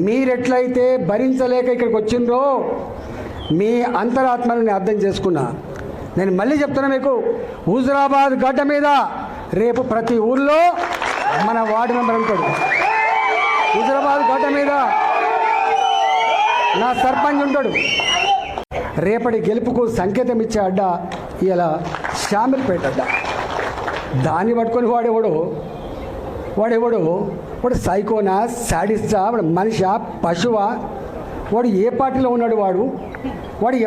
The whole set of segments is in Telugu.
మీరెట్లయితే భరించలేక ఇక్కడికి వచ్చిండ్రో మీ అంతరాత్మని అర్థం చేసుకున్నా. నేను మళ్ళీ చెప్తున్నా మీకు, హుజురాబాద్ గడ్డ మీద రేపు ప్రతి ఊళ్ళో మన వార్డు మెంబర్ ఉంటాడు. హుజురాబాద్ గడ్డ మీద నా సర్పంచ్ ఉంటాడు. రేపటి గెలుపుకు సంకేతం ఇచ్చే అడ్డ ఇలా శామిల్పేట అడ్డ. దాన్ని పట్టుకొని వాడు సైకోనా, శాడిస్టా, వాడు మనిషా, పశువా, వాడు ఏ పార్టీలో ఉన్నాడు, వాడు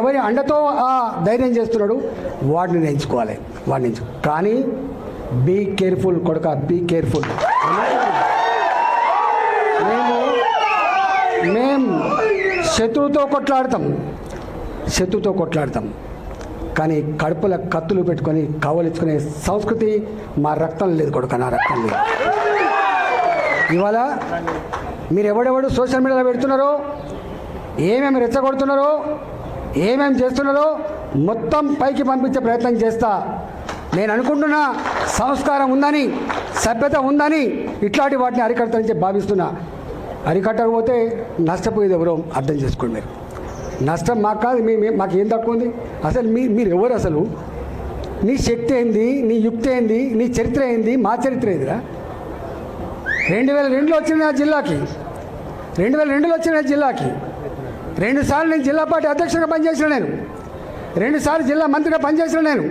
ఎవరి అండతో ఆ ధైర్యం చేస్తున్నాడు, వాడిని ఎంచుకోవాలి. కానీ బీ కేర్ఫుల్ కొడుక, బీ కేర్ఫుల్. మేము శత్రువుతో కొట్లాడతాం కానీ కడుపుల కత్తులు పెట్టుకొని కవలించుకునే సంస్కృతి మా రక్తం లేదు కొడుక, నా రక్తం లేదు. ఇవాళ మీరు ఎవడెవడు సోషల్ మీడియాలో పెడుతున్నారో, ఏమేమి రెచ్చగొడుతున్నారో, ఏమేమి చేస్తున్నారో మొత్తం పైకి పంపించే ప్రయత్నం చేస్తా. నేను అనుకుంటున్నా సంస్కారం ఉందని, సభ్యత ఉందని ఇట్లాంటి వాటిని అరికడతానని భావిస్తున్నా. అరికట్టకపోతే నష్టపోయేది ఎవరో అర్థం చేసుకోండి. మీరు నష్టం మాకు కాదు, మాకు ఏం తక్కువ ఉంది? అసలు మీరు ఎవరు? అసలు నీ శక్తి ఏంది, నీ యుక్తి ఏంది, నీ చరిత్ర ఏంది, మా చరిత్ర ఏందిరా? 2002లో వచ్చిన నా జిల్లాకి, 2002లో వచ్చిన నా జిల్లాకి 2 సార్లు నేను జిల్లా పార్టీ అధ్యక్షుడిగా పనిచేసిన, నేను 2 సార్లు జిల్లా మంత్రిగా పనిచేసిన. నేను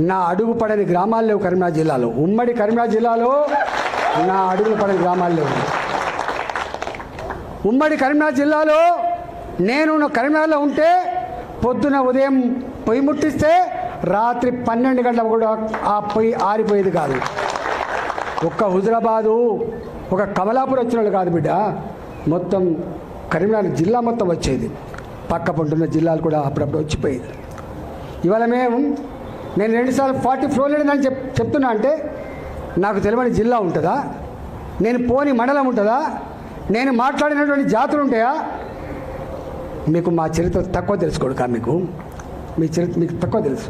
నా అడుగు పడని గ్రామాలు లేవు కరీంనగర్ జిల్లాలో. ఉమ్మడి కరీంనగర్ జిల్లాలో నా అడుగులు పడని గ్రామాలు లేవు. ఉమ్మడి కరీంనగర్ జిల్లాలో నేను కరీంనగర్లో ఉంటే పొద్దున ఉదయం పొయ్యి ముట్టిస్తే రాత్రి 12 గంటలకు కూడా ఆ పొయ్యి ఆరిపోయేది కాదు. ఒక్క హుజురాబాదు, ఒక కమలాపూర్ వచ్చిన వాళ్ళు కాదు బిడ్డ, మొత్తం కరీంనగర్ జిల్లా మొత్తం వచ్చేది. పక్క పంటున్న జిల్లాలు కూడా అప్పుడప్పుడు వచ్చిపోయేది. ఇవాళ నేను 2 సార్లు 40 ఫ్లోర్ లేదని చెప్తున్నా అంటే నాకు తెలియని జిల్లా ఉంటుందా? నేను పోని మండలం ఉంటుందా? నేను మాట్లాడినటువంటి జాతులు ఉంటాయా? మీకు మా చరిత్ర తక్కువ తెలుసుకోడు. మీ చరిత్ర మీకు తక్కువ తెలుసు.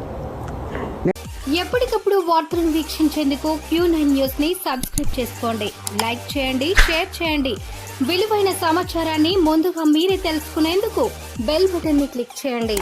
ఎప్పటికప్పుడు వార్తలను వీక్షించేందుకు Q9 న్యూస్ ని సబ్స్క్రైబ్ చేసుకోండి, లైక్ చేయండి, షేర్ చేయండి. విలువైన సమాచారాన్ని ముందుగా మీరే తెలుసుకునేందుకు బెల్ బటన్ ని క్లిక్ చేయండి.